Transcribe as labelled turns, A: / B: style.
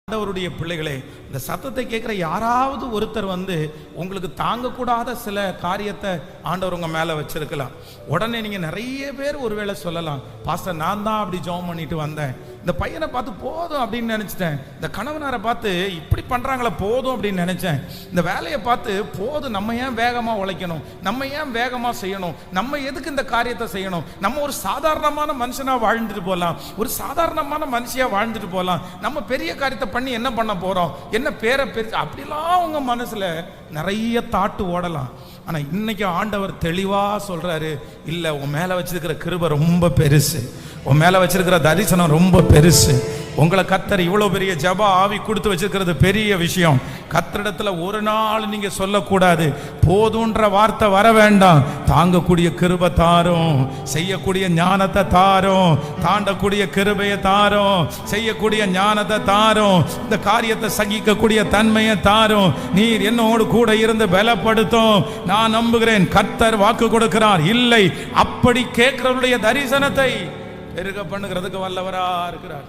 A: ஆண்டவருடைய பிள்ளைகளே, இந்த சத்தத்தை கேட்குற யாராவது ஒருத்தர் உங்களுக்கு தாங்கக்கூடாத சில காரியத்தை ஆண்டவர் உங்க மேல வச்சிருக்கலாம். உடனே நீங்க நிறைய பேர் ஒருவேளை சொல்லலாம், பாஸ்டர் நான் தான் அப்படி ஜெபம் பண்ணிட்டு வந்தேன், இந்த பையனை பார்த்து போதும் அப்படின்னு நினைச்சிட்டேன், இந்த கணவனாரை பார்த்து இப்படி பண்றாங்களே போதும் அப்படின்னு நினைச்சேன், இந்த வேலையை பார்த்து போதும், நம்ம ஏன் வேகமா உழைக்கணும், நம்ம ஏன் வேகமா செய்யணும், நம்ம எதுக்கு இந்த காரியத்தை செய்யணும், நம்ம ஒரு சாதாரணமான மனுஷனா வாழ்ந்துட்டு போகலாம், ஒரு சாதாரணமான மனுஷியா வாழ்ந்துட்டு போகலாம், நம்ம பெரிய காரியத்தை பண்ணி என்ன பண்ண போறோம், என்ன பேரை பெருசு, அப்படிலாம் உங்க மனசுல நிறைய தாட்டு ஓடலாம். ஆனா இன்னைக்கு ஆண்டவர் தெளிவா சொல்றாரு, இல்ல உன் மேல வச்சிருக்கிற கிருபை ரொம்ப பெருசு, உன் மேல வச்சிருக்கிற தரிசனம் ரொம்ப பெருசு. உங்களை கர்த்தர் இவ்வளவு பெரிய ஜெப ஆவி கொடுத்து வச்சிருக்கிறது பெரிய விஷயம். கர்த்தரிடத்துல ஒரு நாள் நீங்க சொல்லக்கூடாது போதுன்ற வார்த்தை வர வேண்டாம். தாங்கக்கூடிய கிருபை தாரும், செய்யக்கூடிய ஞானத்தை தாரும், தாண்டக்கூடிய கிருபையை தாரும், செய்யக்கூடிய ஞானத்தை தாரும், இந்த காரியத்தை சகிக்கக்கூடிய தன்மையை தாரும். நீர் என்னோடு கூட இருந்து பலப்படுத்தும். நான் நம்புகிறேன், கர்த்தர் வாக்கு கொடுக்கிறார். இல்லை, அப்படி கேட்கிறவருடைய தரிசனத்தை பெருக பண்ணுகிறதுக்கு வல்லவரா இருக்கிறார்.